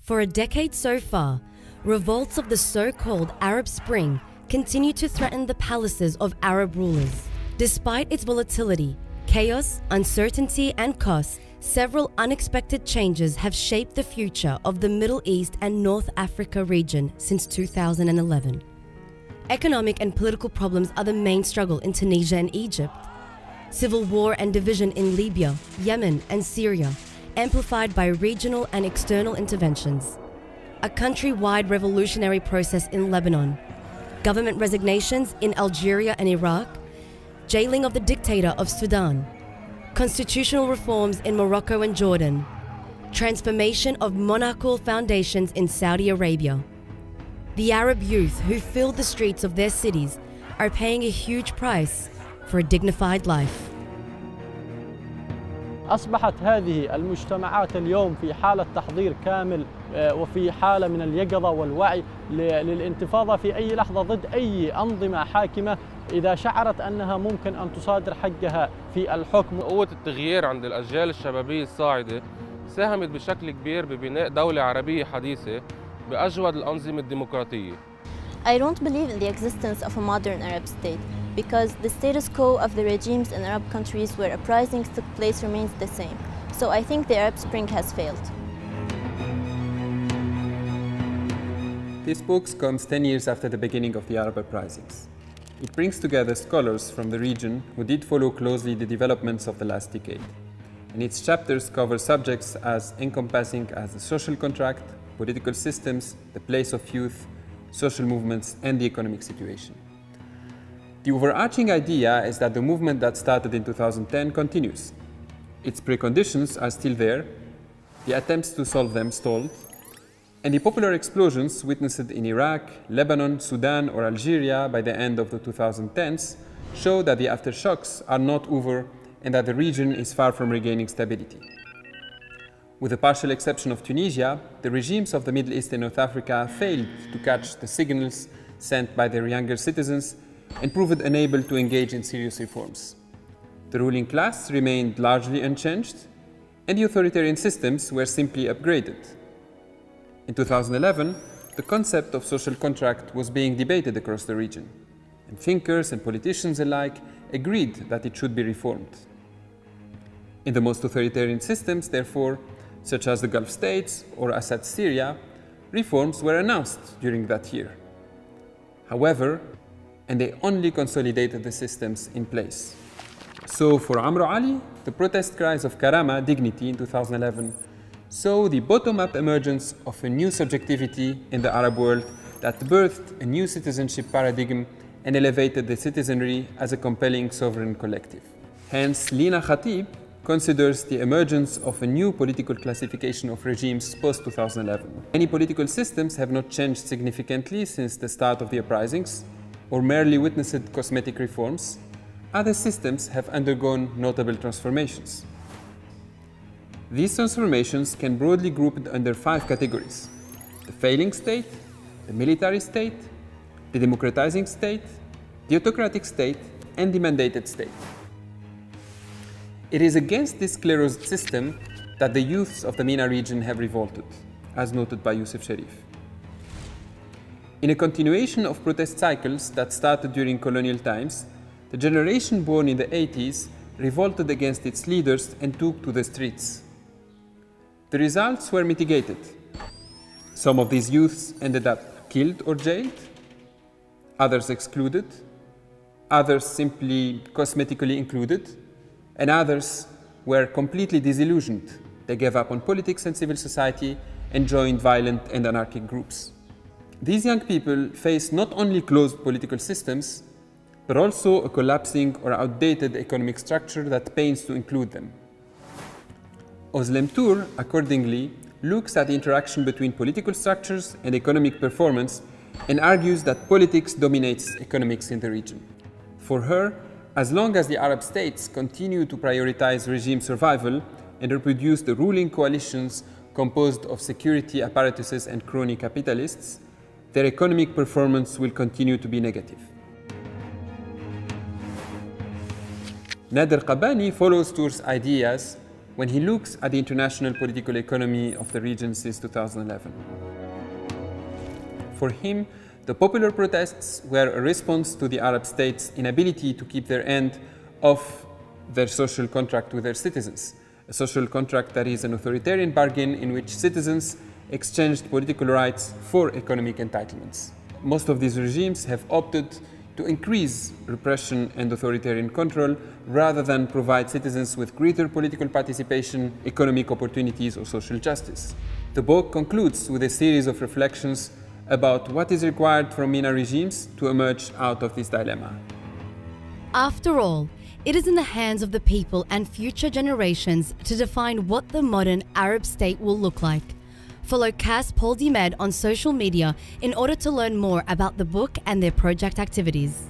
For a decade so far, revolts of the so-called Arab Spring continue to threaten the palaces of Arab rulers. Despite its volatility, chaos, uncertainty, and costs, several unexpected changes have shaped the future of the Middle East and North Africa region since 2011. Economic and political problems are the main struggle in Tunisia and Egypt. Civil war and division in Libya, Yemen, and Syria, amplified by regional and external interventions. A country-wide revolutionary process in Lebanon. Government resignations in Algeria and Iraq. Jailing of the dictator of Sudan. Constitutional reforms in Morocco and Jordan. Transformation of monarchical foundations in Saudi Arabia. The Arab youth who filled the streets of their cities are paying a huge price for a dignified life. أصبحت هذه المجتمعات اليوم في حالة تحضير كامل وفي حالة من اليقظة والوعي للانتفاضة في أي لحظة ضد أي أنظمة حاكمة إذا شعرت أنها ممكن أن تصادر حقها في الحكم. قوة التغيير عند الأجيال الشبابية الصاعدة ساهمت بشكل كبير ببناء دولة عربية حديثة بأجود الأنظمة الديمقراطية. I don't believe in the existence of a modern Arab state because the status quo of the regimes in Arab countries where uprisings took place remains the same. So I think the Arab Spring has failed. This book comes 10 years after the beginning of the Arab uprisings. It brings together scholars from the region who did follow closely the developments of the last decade. And its chapters cover subjects as encompassing as the social contract, political systems, the place of youth, social movements, and the economic situation. The overarching idea is that the movement that started in 2010 continues. Its preconditions are still there, the attempts to solve them stalled, and the popular explosions witnessed in Iraq, Lebanon, Sudan, or Algeria by the end of the 2010s show that the aftershocks are not over and that the region is far from regaining stability. With the partial exception of Tunisia, the regimes of the Middle East and North Africa failed to catch the signals sent by their younger citizens and proved unable to engage in serious reforms. The ruling class remained largely unchanged, and the authoritarian systems were simply upgraded. In 2011, the concept of social contract was being debated across the region, and thinkers and politicians alike agreed that it should be reformed. In the most authoritarian systems, therefore, such as the Gulf states or Assad's Syria, reforms were announced during that year. However, and they only consolidated the systems in place. So for Amro Ali, the protest cries of Karama, dignity in 2011, saw the bottom-up emergence of a new subjectivity in the Arab world that birthed a new citizenship paradigm and elevated the citizenry as a compelling sovereign collective. Hence, Lina Khatib considers the emergence of a new political classification of regimes post-2011. Many political systems have not changed significantly since the start of the uprisings, or merely witnessed cosmetic reforms. Other systems have undergone notable transformations. These transformations can broadly be grouped under 5 categories: the failing state, the military state, the democratizing state, the autocratic state, and the mandated state. It is against this sclerosed system that the youths of the MENA region have revolted, as noted by Youssef Sharif. In a continuation of protest cycles that started during colonial times, the generation born in the 80s revolted against its leaders and took to the streets. The results were mitigated. Some of these youths ended up killed or jailed, others excluded, others simply cosmetically included, and others were completely disillusioned. They gave up on politics and civil society and joined violent and anarchic groups. These young people face not only closed political systems, but also a collapsing or outdated economic structure that pains to include them. Özlem Tur, accordingly, looks at the interaction between political structures and economic performance and argues that politics dominates economics in the region. For her, as long as the Arab states continue to prioritize regime survival and reproduce the ruling coalitions composed of security apparatuses and crony capitalists, their economic performance will continue to be negative. Nader Qabani follows Tur's ideas when he looks at the international political economy of the region since 2011. For him, the popular protests were a response to the Arab states' inability to keep their end of their social contract with their citizens, a social contract that is an authoritarian bargain in which citizens exchanged political rights for economic entitlements. Most of these regimes have opted to increase repression and authoritarian control rather than provide citizens with greater political participation, economic opportunities, or social justice. The book concludes with a series of reflections about what is required from MENA regimes to emerge out of this dilemma. After all, it is in the hands of the people and future generations to define what the modern Arab state will look like. Follow Cas Paul Al-emad on social media in order to learn more about the book and their project activities.